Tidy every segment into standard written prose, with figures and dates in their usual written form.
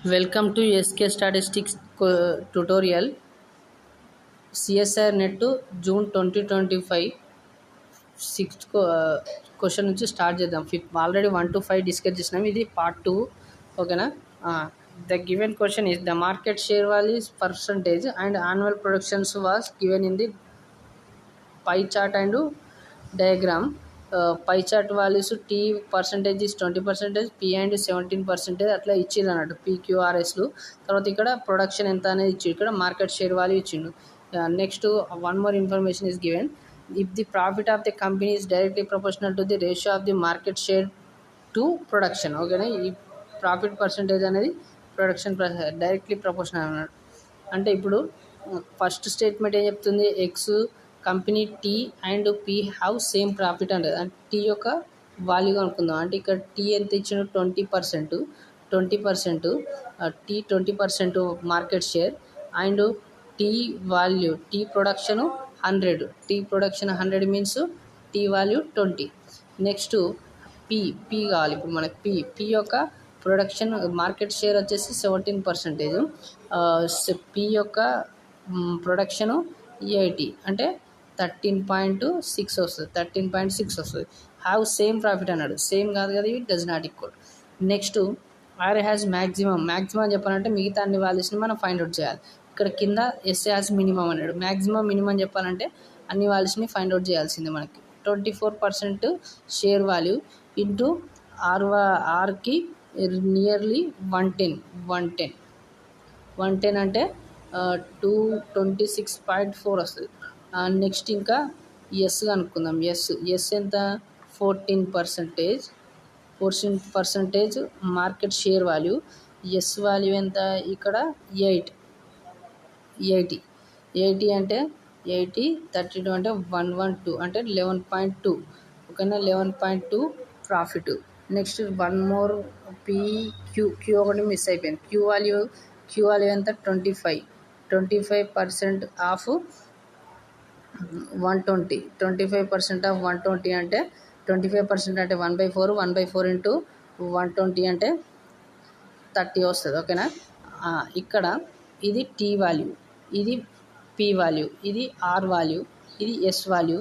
Welcome to SK Statistics tutorial. CSIR Net June 2025 sixth question నుంచి start చేద్దాం. Already 1 to 5 discuss చేసినాం. ఇది part 2. ఓకేనా. The given question is the market share values percentage and annual productions was given in the pie chart and diagram. Pie chart values T percentage is 20%, P and 17% అట్లా ఇచ్చిండు అన్నట్టు పీక్యూఆర్ఎస్లు. తర్వాత ఇక్కడ production ఎంత అనేది ఇచ్చి ఇక్కడ మార్కెట్ షేర్ వాల్యూ ఇచ్చిండు. Next one more information is given. If the profit of the company is directly proportional to the ratio of the market share to production, ఓకేనా, ఈ ప్రాఫిట్ పర్సంటేజ్ అనేది ప్రొడక్షన్ డైరెక్ట్లీ ప్రపోర్షనల్ అన్నాడు. అంటే ఇప్పుడు first statement ఏం చెప్తుంది, X company T and P have same profit అంటే T యొక్క వాల్యూగా అనుకుందాం. అంటే ఇక్కడ టీ ఎంత ఇచ్చిన 20%, T 20% market share and T value, T production 100, T production 100 means T value 20. Next P కావాలి ఇప్పుడు మనకి. పి యొక్క ప్రొడక్షన్ మార్కెట్ షేర్ వచ్చేసి 17%, పి యొక్క ప్రొడక్షను 80 అంటే 13.6 వస్తుంది. 13.6 వస్తుంది. హ్యావ్ సేమ్ ప్రాఫిట్ అన్నాడు. సేమ్ కాదు కదా, ఇవి does not equal. Next R has maximum చెప్పాలంటే మిగతా అన్ని వాల్యూస్ని మనం ఫైండ్ అవుట్ చేయాలి. ఇక్కడ కింద ఎస్ హ్యాస్ మినిమం అన్నాడు. మినిమం చెప్పాలంటే అన్ని వాల్యూస్ని ఫైండ్ అవుట్ చేయాల్సిందే మనకి. 24% షేర్ వాల్యూ ఇంటూ ఆర్కి నియర్లీ 110 అంటే 226.4 వస్తుంది. నెక్స్ట్ ఇంకా ఎస్ అనుకుందాం. ఎస్ ఎంత 14% market share value. S value ఎంత ఇక్కడ 80 అంటే 32 అంటే 112 అంటే 11.2. ఓకేనా, 11.2 profit. Next one more Q ఒకటి మిస్ అయిపోయింది. క్యూ వాల్యూ ఎంత 25% ఆఫ్ 120. 25% ఆఫ్ 120 అంటే 25% అంటే 1/4 ఇంటూ 120 అంటే 30 వస్తుంది. ఓకేనా. ఇక్కడ ఇది టీ వాల్యూ, ఇది పి వాల్యూ, ఇది ఆర్ వాల్యూ, ఇది ఎస్ వాల్యూ,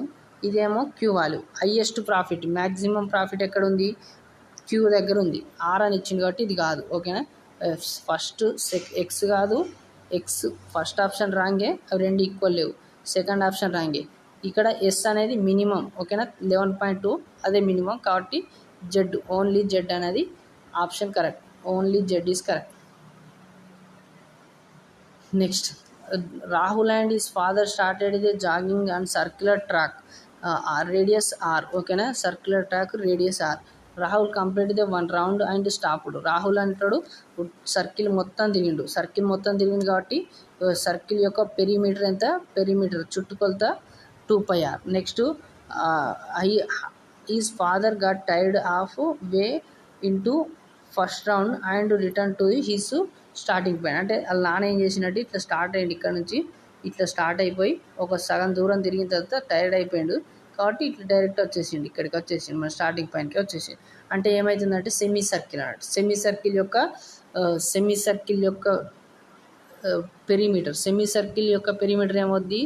ఇదేమో Q value. Highest profit, maximum profit ఎక్కడ ఉంది, క్యూ దగ్గర ఉంది. ఆర్ అని ఇచ్చింది కాబట్టి ఇది కాదు. ఓకేనా. ఫస్ట్ ఎక్స్ కాదు, ఎక్స్ ఫస్ట్ ఆప్షన్ రాంగే, అవి రెండు ఈక్వల్ లేవు. సెకండ్ ఆప్షన్ రాంగే. ఇక్కడ ఎస్ అనేది మినిమం. ఓకేనా, 11.2 అదే మినిమం కాబట్టి జెడ్, ఓన్లీ జెడ్ అనేది option correct. Only Z is correct. Next Rahul and his father started the jogging and circular track radius R. ఓకేనా, circular track radius R. Rahul complete the 1 round and stopped. Rahul అంటాడు circle మొత్తం తిరిగిండు కాబట్టి circle యొక్క perimeter ఎంత, perimeter చుట్టుకొలత 2πr. Next his father got tired of way into first round and return to his starting point. అంటే వాళ్ళ నాన్న ఏం చేసినట్టు ఇట్లా స్టార్ట్ అయ్యింది, ఇక్కడ నుంచి ఇట్లా స్టార్ట్ అయిపోయి ఒక సగం దూరం తిరిగిన తర్వాత టైర్డ్ అయిపోయాడు కాబట్టి ఇట్లా డైరెక్ట్ వచ్చేసిండు, ఇక్కడికి వచ్చేసిండు, మన స్టార్టింగ్ పాయింట్కి వచ్చేసిండు. అంటే ఏమవుతుందంటే సెమీ సర్కిల్ అన్నట్టు. సెమీ సర్కిల్ యొక్క పెరిమీటర్ ఏమవుద్ది,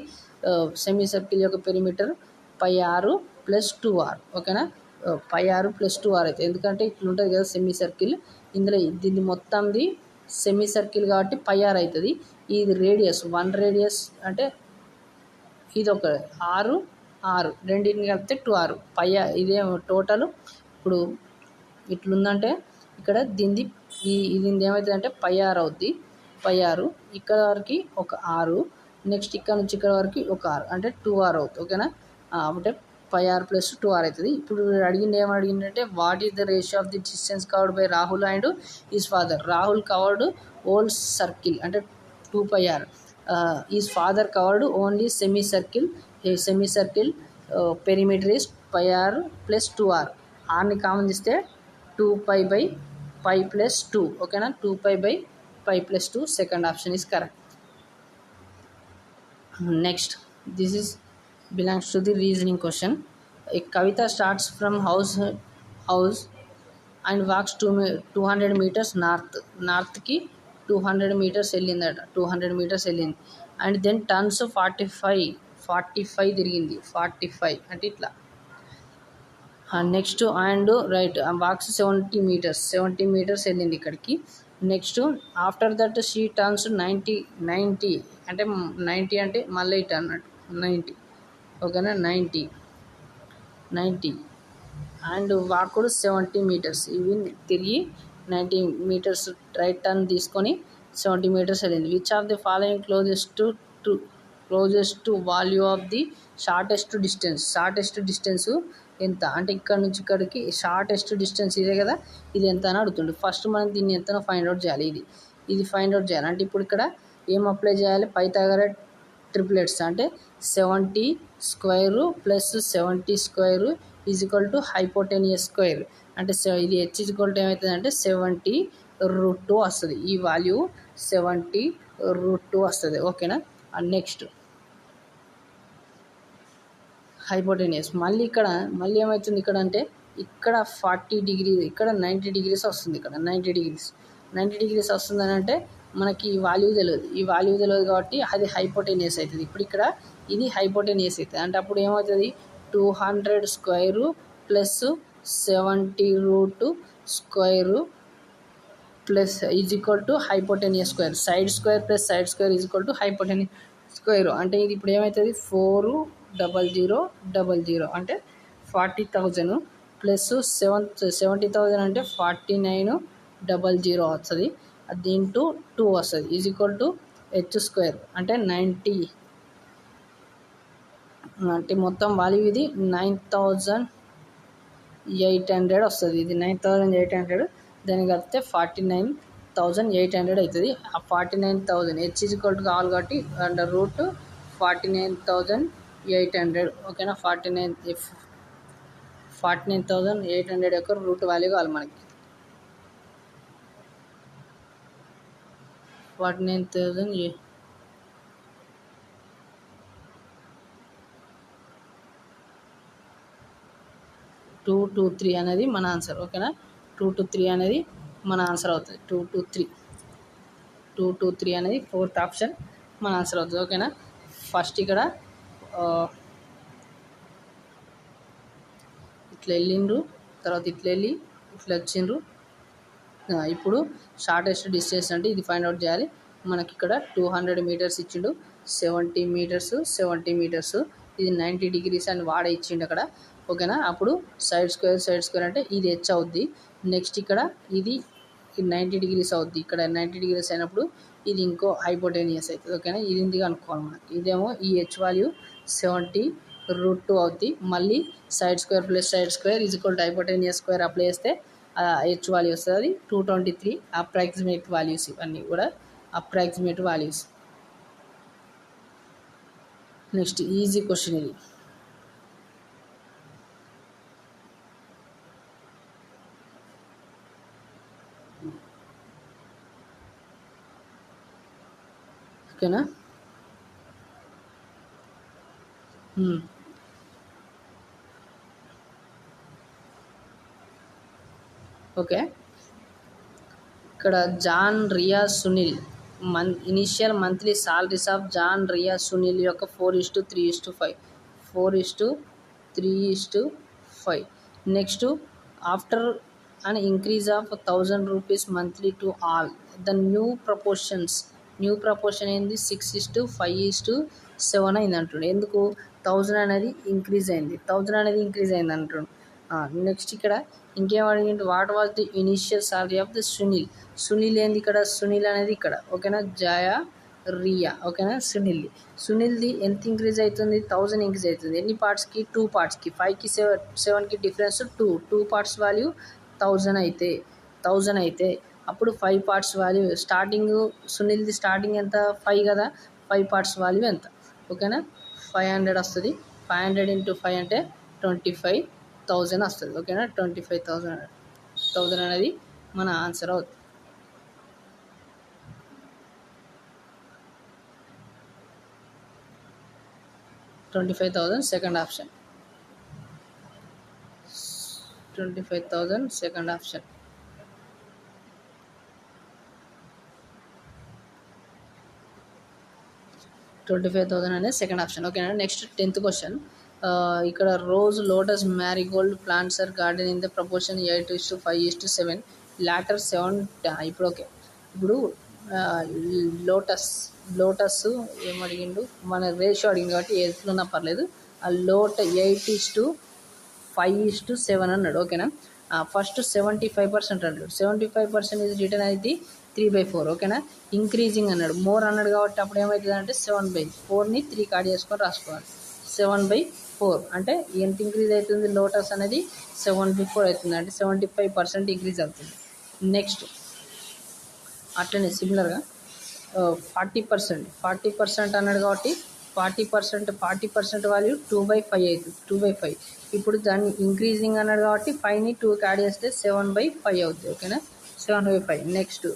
సెమీ సర్కిల్ యొక్క పెరిమీటర్ πr + 2r. ఓకేనా, πr + 2r అయితే ఎందుకంటే ఇట్లా ఉంటుంది కదా సెమీ సర్కిల్, ఇందులో దీన్ని మొత్తంది సెమీ సర్కిల్ కాబట్టి πr అవుతుంది. ఇది రేడియస్ 1 రేడియస్ అంటే ఇది ఒక 6 రెండింటిని కలిపితే 2r ఇదే టోటల్. ఇప్పుడు ఇట్లుందంటే ఇక్కడ దీన్ని ఇది ఏమవుతుందంటే πr అవుద్ది. πr ఇక్కడ వరకు ఒక 6, నెక్స్ట్ ఇక్కడ నుంచి ఇక్కడ వరకు ఒక 6 అంటే 2r అవుతుంది. ఓకేనా, అంటే πr + 2r అవుతుంది. ఇప్పుడు ఏమడిగిందంటే what is the ratio of the distance covered by Rahul and his father. Rahul covered whole circle అంటే 2πr. His father covered only semicircle perimeter is πr + 2r. ఆర్ని కామన్ చేస్తే 2π/π + 2. ఓకేనా, 2π/π + 2. Second option is correct. Next this is belongs to the reasoning question. A Kavita starts from house and walks 200 meters north కి 200 meters వెళ్ళిందట, 200 meters వెళ్ళింది. And then turns 45 తిరిగింది, 45 అంటే ఇట్లా. Next and right box 70 meters వెళ్ళింది ఇక్కడికి. Next after that she turns 90 అంటే 90 అంటే మళ్ళీ ఇటు అన్నట్టు 90, ఓకేనా. 90 అండ్ వాకుడు 70 meters, ఇవి తిరిగి 90 meters రైట్ టర్న్ తీసుకొని 70 meters వెళ్ళింది. Which of the following closest value of the shortest distance ఎంత అంటే ఇక్కడ నుంచి ఇక్కడికి షార్టెస్ట్ డిస్టెన్స్ ఇదే కదా, ఇది ఎంత అని అడుగుతుండే. ఫస్ట్ మనం దీన్ని ఎంతనో ఫైండ్ అవుట్ చేయాలి, ఇది ఫైండ్ అవుట్ చేయాలి. అంటే ఇప్పుడు ఇక్కడ ఏం అప్లై చేయాలి, పైథాగరస్ ట్రిప్లెట్స్ అంటే 70 square plus 70 square is equal to hypotenuse square. అంటే ఇది హెచ్ ఈజ్ ఈక్వల్ టు ఏమవుతుంది అంటే 70√2 వస్తుంది. ఈ వాల్యూ 70√2 వస్తుంది, ఓకేనా. అండ్ నెక్స్ట్ హైపోటెనియస్ మళ్ళీ ఏమవుతుంది ఇక్కడ అంటే ఇక్కడ 40 degrees, ఇక్కడ 90 degrees వస్తుంది. ఇక్కడ 90 degrees వస్తుందని అంటే మనకి ఈ వాల్యూ తెలియదు కాబట్టి అది హైపోటెనియస్ అవుతుంది. ఇప్పుడు ఇక్కడ ఇది హైపోటెనియస్ అవుతుంది. అంటే అప్పుడు ఏమవుతుంది, 200 square plus 70√2 plus is equal to hypotenuse square. Side square plus side square is equal to hypotenuse square. అంటే ఇది ఇప్పుడు ఏమవుతుంది 40000 అంటే 40,000 ప్లస్ 70,000 అంటే 4900 వస్తుంది. అది ఇంటూ 2 వస్తుంది is equal to H square అంటే 90. అంటే మొత్తం వాల్యూ ఇది 9800 వస్తుంది. ఇది 9800, దానికి కలిపితే 49,800 అవుతుంది. ఆ 49,000 హెచ్ ఈజ్ ఈక్వల్ టు కావాలి కాబట్టి అండర్ రూట్ 49,800, ఓకేనా. 49,800 యొక్క రూట్ వాల్యూ కావాలి మనకి. 49,000 223 అనేది మన ఆన్సర్, ఓకేనా. 223 అనేది మన ఆన్సర్ అవుతుంది. 223 అనేది 4th ఆప్షన్ మన ఆన్సర్ అవుతుంది, ఓకేనా. ఫస్ట్ ఇక్కడ ఇట్లా వెళ్ళిండ్రు, తర్వాత ఇట్లా వెళ్ళి ఇట్లా వచ్చిండ్రు. ఇప్పుడు షార్టెస్ట్ డిస్టెన్స్ అంటే ఇది ఫైండ్ అవుట్ చేయాలి. మనకి ఇక్కడ 200 meters ఇచ్చిండు, 70 meters, ఇది 90 degrees అని వాడే ఇచ్చిండు అక్కడ, ఓకేనా. అప్పుడు సైడ్ స్క్వేర్ అంటే ఇది హెచ్ అవుద్ది. నెక్స్ట్ ఇక్కడ ఇది 90 degrees అవుద్ది. ఇక్కడ 90 degrees అయినప్పుడు ఇది ఇంకో హైపోటెనియస్ అవుతుంది, ఓకేనా. ఇది కనుక్కోవాలి మనకి. ఇదేమో ఈ హెచ్ వాల్యూ 70√2 అవుద్ది. మళ్ళీ side square plus side square is equal to hypotenuse square apply చేస్తే హెచ్ వాల్యూ వస్తుంది 223. అప్రాక్సిమేట్ వాల్యూస్ ఇవన్నీ కూడా approximate values. Next easy question ఇది. ఓకేనా. ఓకే, ఇక్కడ John Riya Sunil initial monthly salaries of John Riya Sunil యొక్క 4:3:5 4:3:5. Next after an increase of 1,000 rupees monthly to all, the new proportion ఏంది 6:5:7 అయింది అంటుండే. ఎందుకు 1000 అనేది ఇంక్రీజ్ అయింది అంటుండు. నెక్స్ట్ ఇక్కడ ఇంకేం అడిగింది, what was the initial salary of the Sunil ఏంది ఇక్కడ, సునీల్ అనేది ఇక్కడ, ఓకేనా. జయా రియా, ఓకేనా. సునీల్ది ఎంత ఇంక్రీజ్ అవుతుంది, 1000 ఇంక్రీజ్ అవుతుంది. ఎన్ని పార్ట్స్కి, 2 పార్ట్స్కి. 5కి 7కి డిఫరెన్స్ 2 పార్ట్స్ వాల్యూ 1000 అయితే అప్పుడు 5 పార్ట్స్ వాల్యూ స్టార్టింగ్ సునీల్ది స్టార్టింగ్ ఎంత 5 కదా, 5 పార్ట్స్ వాల్యూ ఎంత, ఓకేనా. 500 వస్తుంది. 500 × 5 అంటే 25,000 వస్తుంది, ఓకేనా. 25,000 అనేది మన ఆన్సర్ అవుతుంది. Second option 25,000 second option. 25,000 అనేది సెకండ్ ఆప్షన్. ఓకేనా. Next 10th question. ఇక్కడ rose, lotus, marigold plants are garden in the proportion 8:5:7. Latter 7. ఇప్పుడు ఓకే. ఇప్పుడు లోటస్ ఏమడిగిండు, మన రేషియో అడిగింది కాబట్టి ఎట్లున్నా పర్లేదు. ఆ 8:5:7 అన్నాడు. ఓకేనా. ఫస్ట్ 75% అన్నాడు. 75% ఇది రిటర్న్ అయితే 3/4. ఓకేనా. ఇంక్రీజింగ్ అన్నాడు, మోర్ అన్నాడు కాబట్టి అప్పుడు ఏమవుతుంది అంటే 7/4ని 3 కార్డ్ చేసుకొని రాసుకోవాలి. 7/4 అంటే ఎంత ఇంక్రీజ్ అవుతుంది, లోటస్ అనేది 7/4 అవుతుంది, అంటే 75% ఇంక్రీజ్ అవుతుంది. నెక్స్ట్ అట్లనే సిమిలర్గా 40% అన్నాడు కాబట్టి 40% వాల్యూ 2/5 అవుతుంది. 2/5. ఇప్పుడు దాన్ని ఇంక్రీజింగ్ అన్నాడు కాబట్టి 5ని 2కి యాడ్ చేస్తే 7/5 అవుతుంది. ఓకేనా. 7/5.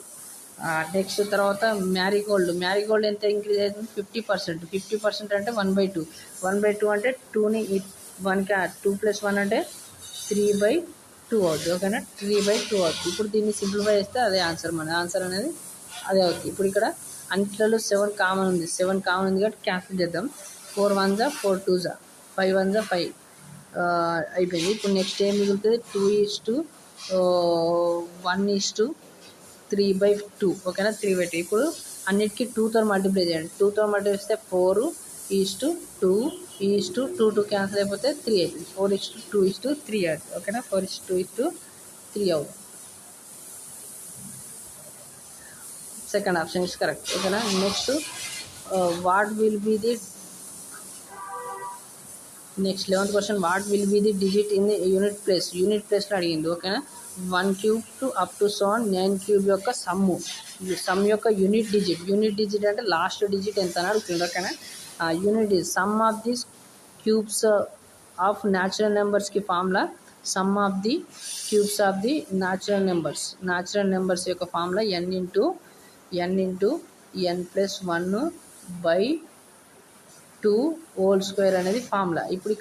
నెక్స్ట్ తర్వాత మ్యారీగోల్డ్ ఎంత ఇంక్రీజ్ అవుతుంది, 50%. 50% అంటే 1/2. 1/2 అంటే 2ని 1కి 2 + 1 అంటే 3/2 అవుతుంది. ఓకేనా. 3/2 అవుతుంది. ఇప్పుడు దీన్ని సింప్లిఫై చేస్తే అదే ఆన్సర్, మన ఆన్సర్ అనేది అదే అవుతుంది. ఇప్పుడు ఇక్కడ అన్నిట్లలో 7 కామన్ ఉంది. 7 కామన్ ఉంది కాబట్టి క్యాన్సిల్ చేద్దాం. 4 1 4 2 5 1 5 అయిపోయింది. ఇప్పుడు నెక్స్ట్ ఏం మిగులుతుంది, 2:1:3/2. ఓకేనా. 3/2. ఇప్పుడు అన్నిటికీ 2తో మల్టిప్లై చేయండి. 2తో మల్టిప్లై చేస్తే 4:2 క్యాన్సిల్ అయిపోతే 3 అవుతుంది. 4:2:3 అవుతుంది. ఓకేనా. 4:2:3 అవుతుంది. Second option is correct. ఓకేనా. Next what will be the next 11th question. What will be the digit in the unit ప్లేస్లో అడిగింది. ఓకేనా. 1³ to up to 9³ యొక్క సమ్ యొక్క యూనిట్ డిజిట్ అంటే లాస్ట్ డిజిట్ ఎంత అని అడుగుతుంది. ఓకేనా. Unit sum of the cubes of natural నెంబర్స్కి formula, sum of the cubes of the natural numbers యొక్క ఫార్ములా n+1/2 హోల్ స్క్వేర్ అనేది ఫార్ములా. ఇప్పుడు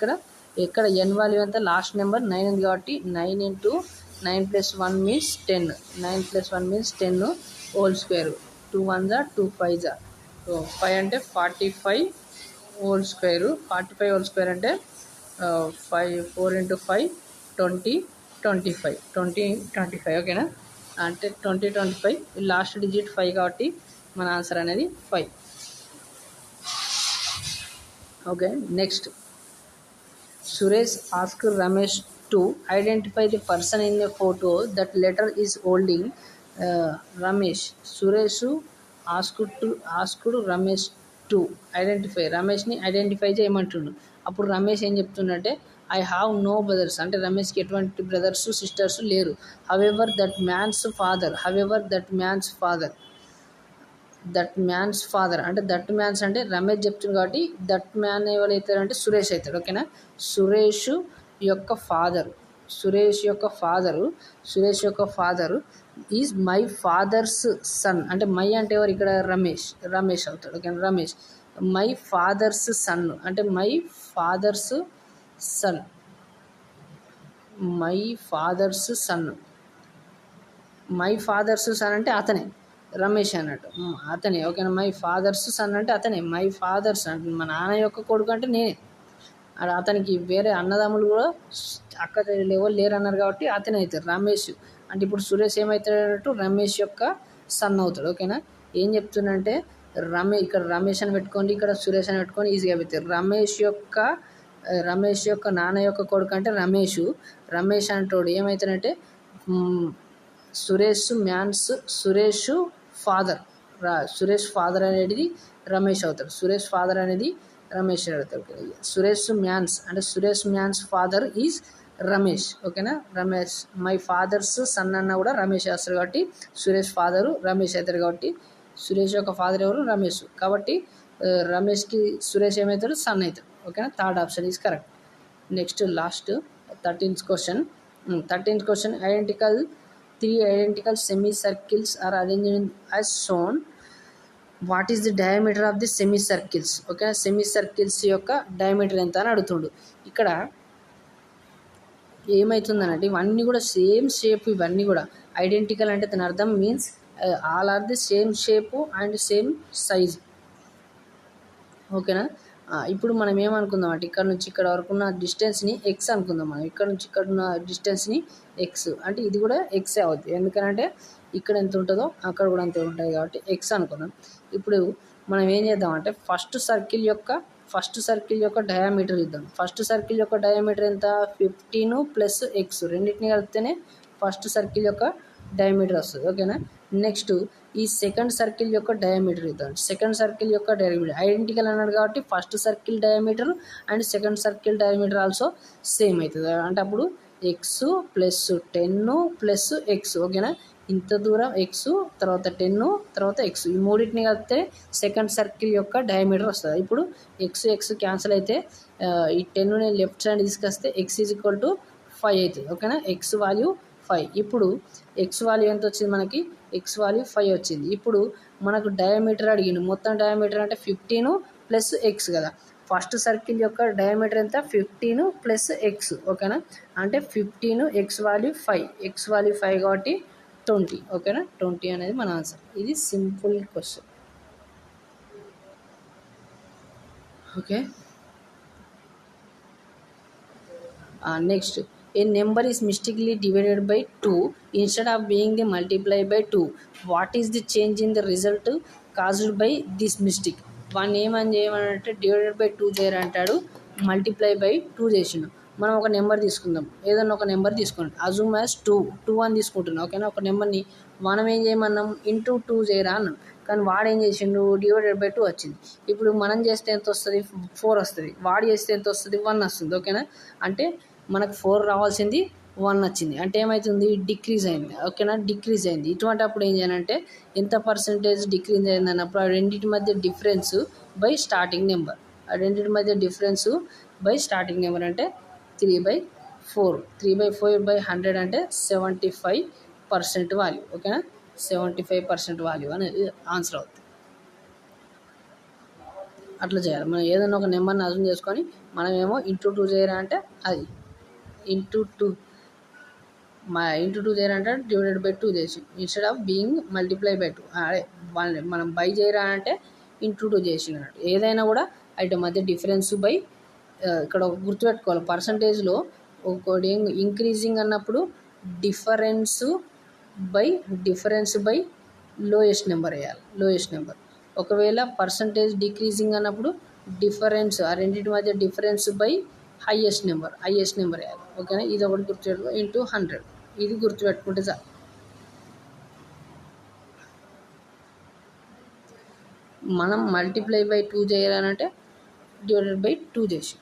ఇక్కడ n వాల్యూ ఎంత, లాస్ట్ నెంబర్ 9 ఉంది కాబట్టి 9 × 9 + 1 మీన్స్ 10. 9 + 1 means 10 whole square. 2 1 2 5 5 అంటే 45 హోల్ స్క్వేర్. 45 హోల్ స్క్వేర్ అంటే 4 × 5 20 ఓకేనా. అంటే 25. లాస్ట్ డిజిట్ 5 కాబట్టి మన ఆన్సర్ అనేది 5. Okay. Next Suresh ask Ramesh to identify the person in a photo that letter is holding. Suresh asked Ramesh to రమేష్ని ఐడెంటిఫై చేయమంటుండు. అప్పుడు రమేష్ ఏం చెప్తుండంటే ఐ హ్యావ్ నో బ్రదర్స్, అంటే రమేష్కి ఎటువంటి బ్రదర్స్ సిస్టర్స్ లేరు. హవెవర్ దట్ మ్యాన్స్ ఫాదర్ అంటే దట్ మ్యాన్స్ అంటే రమేష్ చెప్తుంది కాబట్టి దట్ మ్యాన్ ఎవరైతాడు అంటే సురేష్ అవుతాడు. ఓకేనా. సురేష్ యొక్క father is my father's son. అంటే మై అంటే ఎవరు ఇక్కడ, రమేష్ అవుతాడు. ఓకేనా. రమేష్ మై ఫాదర్స్ సన్ అంటే మై ఫాదర్స్ సన్ అంటే అతనే రమేష్ అన్నట్టు, అతనే. ఓకేనా. మై ఫాదర్స్ సన్ అంటే అతనే. మై ఫాదర్స్ అంటే మా నాన్న యొక్క కొడుకు అంటే నేనే. అతనికి వేరే అన్నదమ్ములు కూడా అక్క ఎవరు లేరు అన్నారు కాబట్టి అతనే అవుతారు రమేష్. అంటే ఇప్పుడు సురేష్ ఏమవుతాడు అన్నట్టు రమేష్ యొక్క సన్ అవుతాడు. ఓకేనా. ఏం చెప్తుందంటే ఇక్కడ రమేష్ అని పెట్టుకోండి, ఇక్కడ సురేష్ అని పెట్టుకొని ఈజీగా అవుతారు. రమేష్ యొక్క నాన్న యొక్క కొడుకు అంటే రమేష్ అంటాడు ఏమవుతాడంటే సురేష్ ఫాదర్ అనేది రమేష్ అవుతాడు. Suresh man's father is Ramesh. ఓకేనా. రమేష్ మై ఫాదర్స్ సన్ అన్న కూడా రమేష్ వేస్తారు కాబట్టి సురేష్ ఫాదరు రమేష్ అవుతారు కాబట్టి సురేష్ యొక్క ఫాదర్ ఎవరు, రమేష్. కాబట్టి రమేష్కి సురేష్ ఏమవుతాడు, సన్ అవుతాడు. ఓకేనా. Third option is correct. Next last 13th question. 13th question. three identical semicircles are arranged as shown. What is the diameter of the semicircles. Okay. Semicircles యొక్క డయామీటర్ ఎంత అని అడుగుతుండు. ఇక్కడ ఏమవుతుందనంటే ఇవన్నీ కూడా సేమ్ షేప్, ఇవన్నీ కూడా ఐడెంటికల్ అంటే దాని అర్థం means all are the same shape and same size. ఓకేనా. ఇప్పుడు మనం ఏమనుకుందాం అంటే ఇక్కడ నుంచి ఇక్కడ వరకు ఉన్న డిస్టెన్స్ని ఎక్స్ అనుకుందాం. మనం ఇక్కడ నుంచి ఇక్కడ ఉన్న డిస్టెన్స్ని ఎక్స్ అంటే ఇది కూడా ఎక్సే అవుతుంది, ఎందుకంటే ఇక్కడ ఎంత ఉంటుందో అక్కడ కూడా అంతే ఉంటుంది కాబట్టి ఎక్స్ అనుకుందాం. ఇప్పుడు మనం ఏం చేద్దామంటే ఫస్ట్ సర్కిల్ యొక్క డయామీటర్ ఇద్దాం. ఫస్ట్ సర్కిల్ యొక్క డయామీటర్ ఎంత 15 ప్లస్ ఎక్స్ రెండింటిని కలిపితేనే ఫస్ట్ సర్కిల్ యొక్క డయామీటర్ వస్తుంది. ఓకేనా. నెక్స్ట్ ఈ సెకండ్ సర్కిల్ యొక్క డయామీటర్ ఇద్దాం. సెకండ్ సర్కిల్ యొక్క డయామీటర్ ఐడెంటికల్ అన్నాడు కాబట్టి first circle diameter and second circle diameter also same అవుతుంది. అంటే అప్పుడు ఎక్స్ ప్లస్ 10 ప్లస్ ఎక్స్. ఓకేనా. ఇంత దూరం ఎక్స్, తర్వాత 10, తర్వాత ఎక్స్, ఈ మూడింటిని కలిపితే సెకండ్ సర్కిల్ యొక్క డయామీటర్ వస్తుంది. ఇప్పుడు ఎక్స్ క్యాన్సిల్ అయితే ఈ 10ని లెఫ్ట్ సైడ్ తీసుకొస్తే ఎక్స్ ఈజ్ ఈక్వల్ టు 5 అవుతుంది. ఓకేనా. X value 5. ఇప్పుడు ఎక్స్ వాల్యూ ఎంత వచ్చింది మనకి? ఎక్స్ వాల్యూ 5 వచ్చింది. ఇప్పుడు మనకు డయామీటర్ అడిగింది. మొత్తం డయామీటర్ అంటే 15 ప్లస్ ఎక్స్ కదా. ఫస్ట్ సర్కిల్ యొక్క డయామీటర్ ఎంత? 15 ప్లస్ ఎక్స్. ఓకేనా. అంటే 15 ఎక్స్ వాల్యూ 5, ఎక్స్ వాల్యూ 5 కాబట్టి 20. ఓకేనా. 20 అనేది మన ఆన్సర్. ఇది simple question. Okay. Next, a number is mistakenly divided by 2 instead of being the multiplied by 2. What is the change in the result caused by this mistake? వాడిని ఏమని చేయమనంటే divided by 2 చేయరంటాడు, multiply by 2 చేసిండు. మనం ఒక number తీసుకుందాం, ఏదన్నా ఒక number తీసుకోండి. అజూమ్ as 2 అని తీసుకుంటున్నాం. ఓకేనా. ఒక నెంబర్ని మనం ఏం చేయమన్నాం? ఇంటూ 2 చేయరా అన్నాం. కానీ వాడు ఏం చేసిండు? డివైడెడ్ బై 2 వచ్చింది. ఇప్పుడు మనం చేస్తే ఎంత వస్తుంది? 4 వస్తుంది. వాడు చేస్తే ఎంత వస్తుంది? 1 వస్తుంది. ఓకేనా. అంటే మనకు 4 రావాల్సింది 1 వచ్చింది. అంటే ఏమవుతుంది? డిక్రీజ్ అయింది. ఓకేనా. డిక్రీజ్ అయింది. ఇటువంటి అప్పుడు ఏం చేయాలంటే ఎంత పర్సెంటేజ్ డిక్రీజ్ అయింది అన్నప్పుడు ఆ రెండింటి మధ్య డిఫరెన్స్ బై స్టార్టింగ్ నెంబర్. ఆ రెండింటి మధ్య డిఫరెన్స్ బై స్టార్టింగ్ నెంబర్ అంటే 3/4. 3/4/100 అంటే 75% వాల్యూ. ఓకేనా. 75% వాల్యూ అనేది ఆన్సర్ అవుతుంది. అట్లా చేయాలి. మనం ఏదైనా ఒక నెంబర్ని అజూమ్ చేసుకొని మనమేమో ఇంటూ 2 చేయరా అంటే అది ఇంటూ 2 చేయాలంటే డివైడెడ్ బై 2 చేసి instead of being multiply by 2 అదే మనం బై చేయరా అంటే ఇంటూ 2 చేసినట్టు. ఏదైనా కూడా వాటి మధ్య డిఫరెన్స్ బై ఇక్కడ గుర్తుపెట్టుకోవాలి. పర్సంటేజ్లో ఒకటి ఇంక్రీజింగ్ అన్నప్పుడు డిఫరెన్స్ బై లోయెస్ట్ నెంబర్ వేయాలి. Lowest number. ఒకవేళ పర్సంటేజ్ డిక్రీజింగ్ అన్నప్పుడు డిఫరెన్స్ ఆ రెండింటి మధ్య డిఫరెన్స్ బై హైయెస్ట్ నెంబర్ వేయాలి. ఓకేనా. ఇది ఒకటి గుర్తుపెట్టుకో. ఇంటూ 100 ఇది గుర్తుపెట్టుకుంటే చాలు. మనం మల్టిప్లై బై 2 చేయాలంటే డివైడెడ్ బై 2 చేసి.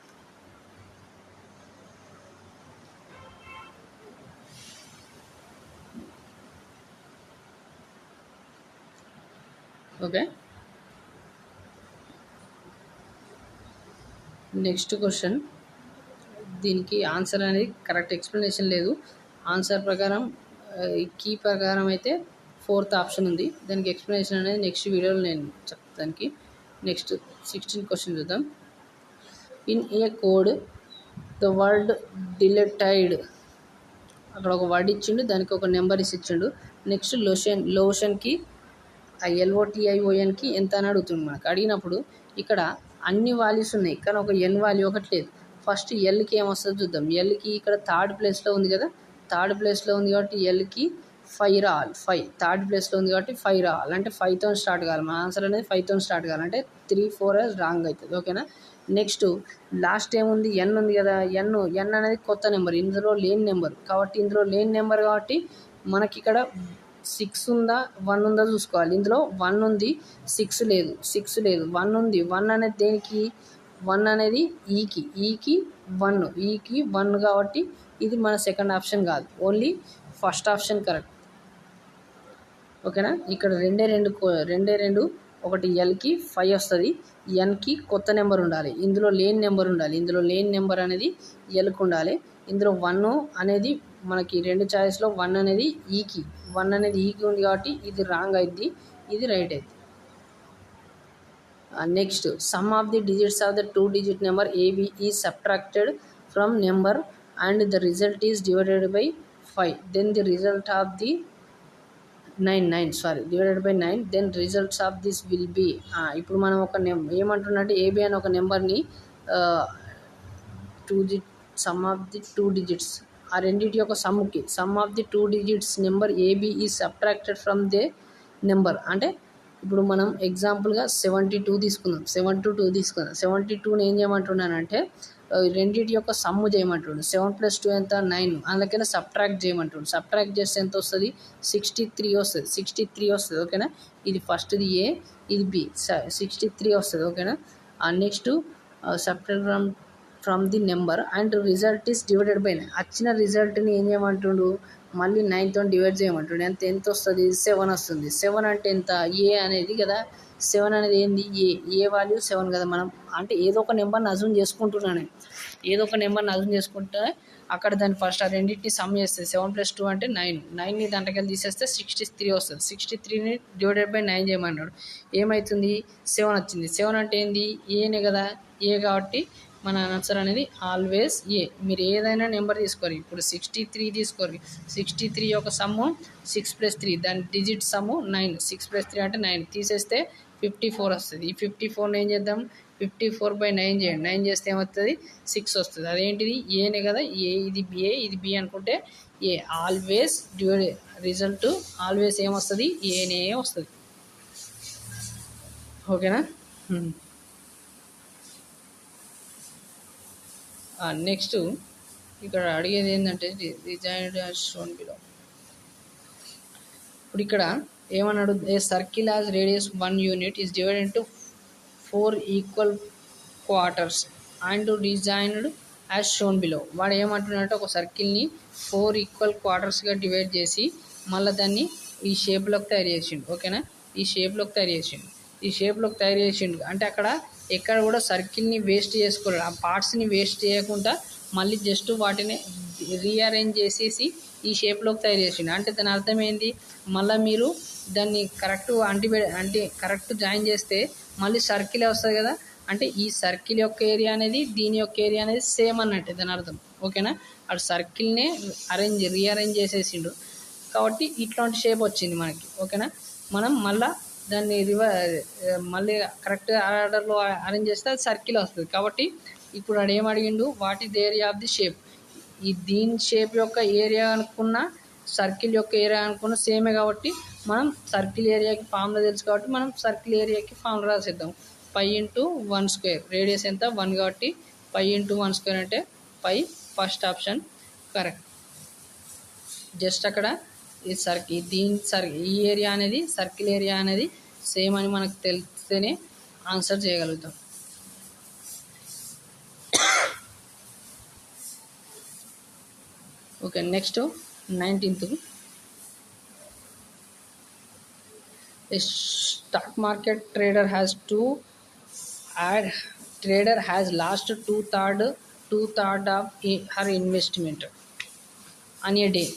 ఓకే. Next question. దీనికి ఆన్సర్ అనేది కరెక్ట్ ఎక్స్ప్లెనేషన్ లేదు. ఆన్సర్ ప్రకారం కీ ప్రకారం అయితే 4th ఆప్షన్ ఉంది. దానికి ఎక్స్ప్లెనేషన్ అనేది నెక్స్ట్ వీడియోలో నేను చెప్తాను. దానికి నెక్స్ట్ 16 క్వశ్చన్ చూద్దాం. In a code the word deleted, అక్కడ ఒక వర్డ్ ఇచ్చిండు, దానికి ఒక నెంబర్ ఇచ్చిండు. నెక్స్ట్ లోషన్కి LOTIONకి ఎంత అని అడుగుతుంది. మనకు అడిగినప్పుడు ఇక్కడ అన్ని వాల్యూస్ ఉన్నాయి కానీ ఒక N వాల్యూ ఒకటి లేదు. ఫస్ట్ Lకి ఏమొస్తుందో చూద్దాం. Lకి ఇక్కడ థర్డ్ ప్లేస్లో ఉంది కదా. థర్డ్ ప్లేస్లో ఉంది కాబట్టి Lకి 5 రావాలి. 5 థర్డ్ ప్లేస్లో ఉంది కాబట్టి 5 రావాలి. అంటే 5తో స్టార్ట్ కావాలి. మన ఆన్సర్ అనేది 5తో స్టార్ట్ కావాలంటే 3, 4 రాంగ్ అవుతుంది. ఓకేనా. నెక్స్ట్ లాస్ట్ ఏముంది? N ఉంది కదా. N అనేది కొత్త నెంబర్, ఇందులో లేని నెంబర్ కాబట్టి మనకి ఇక్కడ 6 ఉందా 1 ఉందా చూసుకోవాలి. ఇందులో 1 ఉంది, 6 లేదు. 1 ఉంది. 1 అనేది దేనికి? 1 అనేది ఈకి 1 కాబట్టి ఇది మన సెకండ్ ఆప్షన్ కాదు, ఓన్లీ ఫస్ట్ ఆప్షన్ కరెక్ట్. ఓకేనా. ఇక్కడ రెండే రెండు ఒకటి Lకి 5 వస్తుంది, Nకి కొత్త నెంబర్ ఉండాలి, ఇందులో లేని నెంబర్ ఉండాలి. ఇందులో లేని నెంబర్ అనేది Lకి ఉండాలి. ఇందులో 1 అనేది మనకి రెండు చాయిస్లో 1 అనేది ఈకి ఉంది కాబట్టి ఇది రాంగ్ అయింది, ఇది రైట్ అయింది. Next, sum of the digits of the 2-digit number AB is subtracted from number and the result is divided by 5. Then the result of the 9 sorry divided by 9, then results of this will be. ఇప్పుడు మనం ఒక ఏమంటున్నట్టు AB అని ఒక నెంబర్ని to sum of the 2 digits, ఆ రెండింటి యొక్క sum of the 2 digits number AB is subtracted from the number. అంటే ఇప్పుడు మనం ఎగ్జాంపుల్గా 72 తీసుకుందాం. 72ని ఏం చేయమంటున్నానంటే రెండింటి యొక్క సమ్ము చేయమంటుండు. 7 + 2 ఎంత 9, అందుకనే సబ్ట్రాక్ట్ చేయమంటుండు. సబ్ట్రాక్ట్ చేస్తే ఎంత వస్తుంది? 63 వస్తుంది. 63 వస్తుంది. ఓకేనా. ఇది ఫస్ట్ది ఏ, ఇది బి. 63 వస్తుంది. ఓకేనా. Next subtract from the number and result is divided by 9. వచ్చిన రిజల్ట్ని ఏం చేయమంటుండు? మళ్ళీ 9తో డివైడ్ చేయమంటుండు. ఎంత వస్తుంది? 7 వస్తుంది. 7 అంటే ఎంత? ఏ అనేది కదా. 7 అనేది ఏంది? ఏ వాల్యూ 7 కదా. మనం అంటే ఏదో ఒక నెంబర్ని అజ్యూమ్ చేసుకుంటున్నాను. ఏదో ఒక నెంబర్ని అజ్యూమ్ చేసుకుంటే అక్కడ దాన్ని ఫస్ట్ ఆ రెండింటిని సమ్ చేస్తే 7 + 2 అంటే 9. 9ని దాంట్లోకి తీసేస్తే 63 వస్తుంది. 63ని డివైడెడ్ బై 9 చేయమన్నాడు. ఏమవుతుంది? 7 వచ్చింది. 7 అంటే ఏంది? ఏనే కదా. ఏ కాబట్టి మన ఆన్సర్ అనేది ఆల్వేస్ ఏ. మీరు ఏదైనా నెంబర్ తీసుకోరు. ఇప్పుడు 63 తీసుకోరు. 63 యొక్క సమ్ము 6 + 3, దాని డిజిట్ సమ్ము 9. 6 + 3 అంటే 9. తీసేస్తే 54 వస్తుంది. ఈ 54ని ఏం చేద్దాం? 54/9 చేయండి. 9 చేస్తే ఏమవుతుంది? 6 వస్తుంది. అదేంటిది? ఏనే కదా. ఇది బి అనుకుంటే ఏ. ఆల్వేస్ రిజల్ట్ ఆల్వేస్ ఏమొస్తుంది? ఏనే వస్తుంది. ఓకేనా. నెక్స్ట్ ఇక్కడ అడిగేది ఏంటంటే డిజైన్డ్ యాజ్ షోన్ బిలో. ఇప్పుడు ఇక్కడ ఏమన్నాడు? A circle as radius 1 unit is divided into 4 equal quarters and designed as shown below. వాడు ఏమంటున్నాడంటే ఒక సర్కిల్ని 4 ఈక్వల్ క్వార్టర్స్గా డివైడ్ చేసి మళ్ళీ దాన్ని ఈ షేప్లోకి తయారు చేసిండు. ఓకేనా. ఈ షేప్లోకి తయారు చేసిండు అంటే అక్కడ ఎక్కడ కూడా సర్కిల్ని వేస్ట్ చేసుకోలేడు. ఆ పార్ట్స్ని వేస్ట్ చేయకుండా మళ్ళీ జస్ట్ వాటిని రీఅరేంజ్ చేసేసి ఈ షేప్లోకి తయారు చేసిండు. అంటే దాని అర్థం ఏంటి? మళ్ళీ మీరు దాన్ని కరెక్ట్ జాయిన్ చేస్తే మళ్ళీ సర్కిలే వస్తుంది కదా. అంటే ఈ సర్కిల్ యొక్క ఏరియా అనేది దీని యొక్క ఏరియా అనేది సేమ్ అన్నట్టు దాని అర్థం. ఓకేనా. అటు సర్కిల్నే రీఅరేంజ్ చేసేసిండు కాబట్టి ఇట్లాంటి షేప్ వచ్చింది మనకి. ఓకేనా. మనం దాన్ని మళ్ళీ కరెక్ట్ ఆర్డర్లో అరేంజ్ చేస్తే అది సర్కిల్ వస్తుంది. కాబట్టి ఇప్పుడు వాడు ఏం అడిగిండు? What is the area of the shape. ఈ దీని షేప్ యొక్క ఏరియా అనుకున్న సర్కిల్ యొక్క ఏరియా అనుకున్న సేమే కాబట్టి మనం సర్కిల్ ఏరియాకి ఫార్ములా తెలుసు కాబట్టి మనం సర్కిల్ ఏరియాకి ఫార్ములా రాసేద్దాం. π × 1². రేడియస్ ఎంత? 1 కాబట్టి π × 1² అంటే π. First option correct. జస్ట్ అక్కడ ఈ ఏరియా అనేది సర్కిల్ ఏరియా అనేది సేమ్ అని మనకు తెలిస్తేనే ఆన్సర్ చేయగలుగుతాం. Okay. Next 19th. A stock market trader has lost two-third of her investment on a day.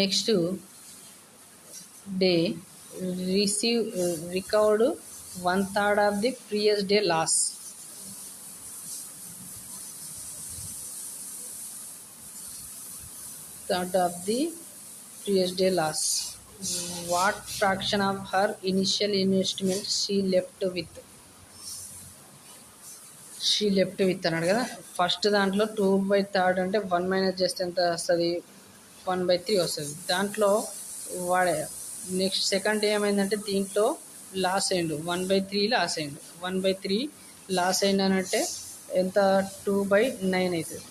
Next day recovered 1/3 of the previous day loss. What fraction of her initial investment she left with అన్నాడు కదా. First దాంట్లో 2/3 అంటే 1 - చేస్తే ఎంత వస్తుంది? 1/3 వస్తుంది. దాంట్లో వాడే నెక్స్ట్ సెకండ్ ఏమైందంటే దీంట్లో లాస్ అయ్యిండు. 1/3 లాస్ అయ్యిండు. 1/3 లాస్ అయిందనంటే ఎంత? 2/9 అవుతుంది.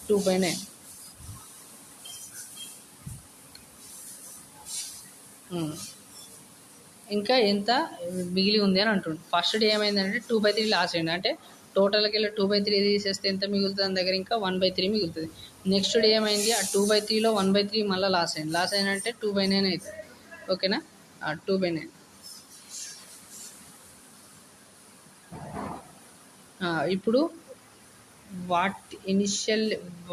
2/9. ఇంకా ఎంత మిగిలి ఉంది అని అంటుండు. ఫస్ట్ డే ఏమైందంటే 2/3 లాస్ అయ్యింది. అంటే టోటల్కి వెళ్ళి 2/3 తీసేస్తే ఎంత మిగులుతుంది? దాని దగ్గర ఇంకా 1/3 మిగులుతుంది. నెక్స్ట్ డే ఏమైంది? ఆ 2/3లో 1/3 మళ్ళీ లాస్ అయిందంటే 2/9 అవుతుంది. ఓకేనా. 2/9. ఇప్పుడు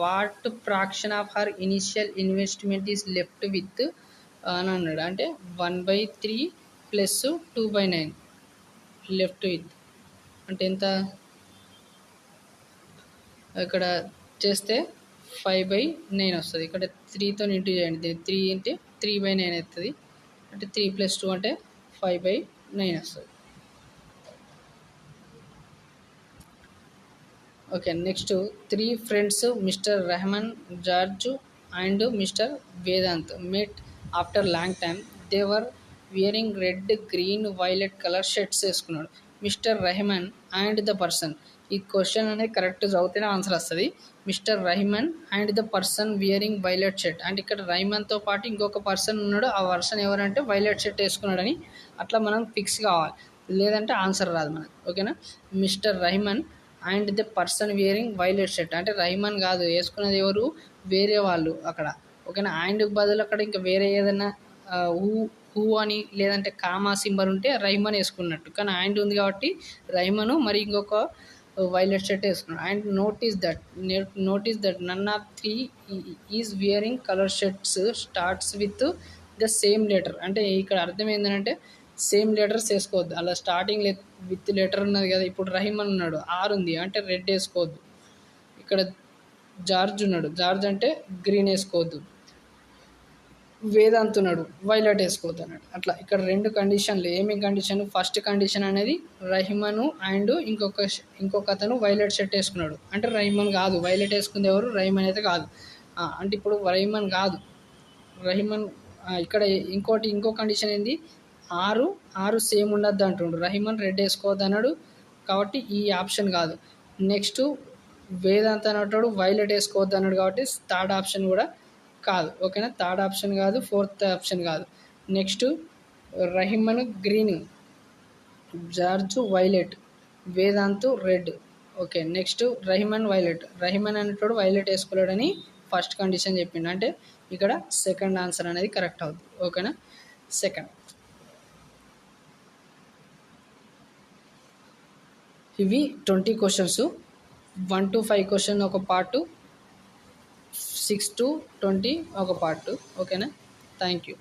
what fraction of her initial investment is left with అని అన్నాడు. అంటే 1/3 + 2/9 లెఫ్ట్ విత్ అంటే ఎంత? ఇక్కడ చేస్తే 5/9 వస్తుంది. ఇక్కడ 3తో ఇంటూ చేయండి, దీన్ని 3 అంటే 3/9 అవుతుంది. అంటే 3 + 2 అంటే 5/9 వస్తుంది. Okay, next 3 friends Mr Rahman, George and Mr Vedant met after long time. They were wearing red, green, violet colour shirts వేసుకున్నాడు. Mr Rahman and the person, ఈ క్వశ్చన్ అనేది కరెక్ట్ చదివితేనే ఆన్సర్ వస్తుంది. Mr Rahman and the person wearing violet shirt అంటే ఇక్కడ రెహమాన్తో పాటు ఇంకొక person ఉన్నాడు. ఆ పర్సన్ ఎవరంటే వైలెట్ షర్ట్ వేసుకున్నాడని అట్లా మనం ఫిక్స్ కావాలి, లేదంటే ఆన్సర్ రాదు మనకు. ఓకేనా, mister Rahman and the person wearing violet shirt అంటే రెహమాన్ కాదు వేసుకున్నది, ఎవరు వేరే వాళ్ళు అక్కడ. ఓకేనా, అండ్ బదులు అక్కడ ఇంకా వేరే ఏదైనా హూ అని లేదంటే కామా సింబల్ ఉంటే రెహమాన్ వేసుకున్నట్టు, కానీ అండ్ ఉంది కాబట్టి రెహమాను మరి ఇంకొక వైలెట్ షర్ట్ వేసుకున్నాడు. And notice that none of 3 is wearing colour shirts starts with the same letter. అంటే ఇక్కడ అర్థం ఏంటంటే సేమ్ లెటర్స్ వేసుకోవద్దు. అలా స్టార్టింగ్ విత్ లెటర్ ఉన్నది కదా, ఇప్పుడు రెహమాన్ ఉన్నాడు, ఆర్ ఉంది అంటే రెడ్ వేసుకోవద్దు. ఇక్కడ జార్జ్ ఉన్నాడు, జార్జ్ అంటే గ్రీన్ వేసుకోవద్దు. వేదాంత్ ఉన్నాడు, వైలెట్ వేసుకోవద్దు అన్నాడు. అట్లా ఇక్కడ 2 కండిషన్లు. ఏమేమి కండిషన్? ఫస్ట్ కండిషన్ అనేది రెహమాను అండ్ ఇంకొక అతను వైలెట్ షర్ట్ వేసుకున్నాడు అంటే రెహమాన్ కాదు. వైలెట్ వేసుకుంది ఎవరు? రెహమాన్ అయితే కాదు. అంటే ఇప్పుడు రెహమాన్ కాదు, రెహమాన్ ఇక్కడ ఇంకో కండిషన్ ఏంది? ఆరు సేమ్ ఉండద్దు అంటుండు. రెహమాన్ రెడ్ వేసుకోవద్దు అన్నాడు కాబట్టి ఈ ఆప్షన్ కాదు. నెక్స్ట్ వేదాంత్ అన్నట్టు వైలెట్ వేసుకోవద్దు అన్నాడు కాబట్టి థర్డ్ ఆప్షన్ కూడా కాదు. ఓకేనా, థర్డ్ ఆప్షన్ కాదు, ఫోర్త్ ఆప్షన్ కాదు. Next Rehman green, George violet, Vedant red. Okay, next Rehman violet. Rehman అనేటోడు వైలెట్ వేసుకోలేడని ఫస్ట్ కండిషన్ చెప్పిండు, అంటే ఇక్కడ సెకండ్ ఆన్సర్ అనేది కరెక్ట్ అవుతుంది. ఓకేనా, సెకండ్. ఇవి 20 క్వశ్చన్స్. 1 to 5 క్వశ్చన్ ఒక పార్టు, 6 to 20 ఒక పార్టు. ఓకేనా, థ్యాంక్ యూ.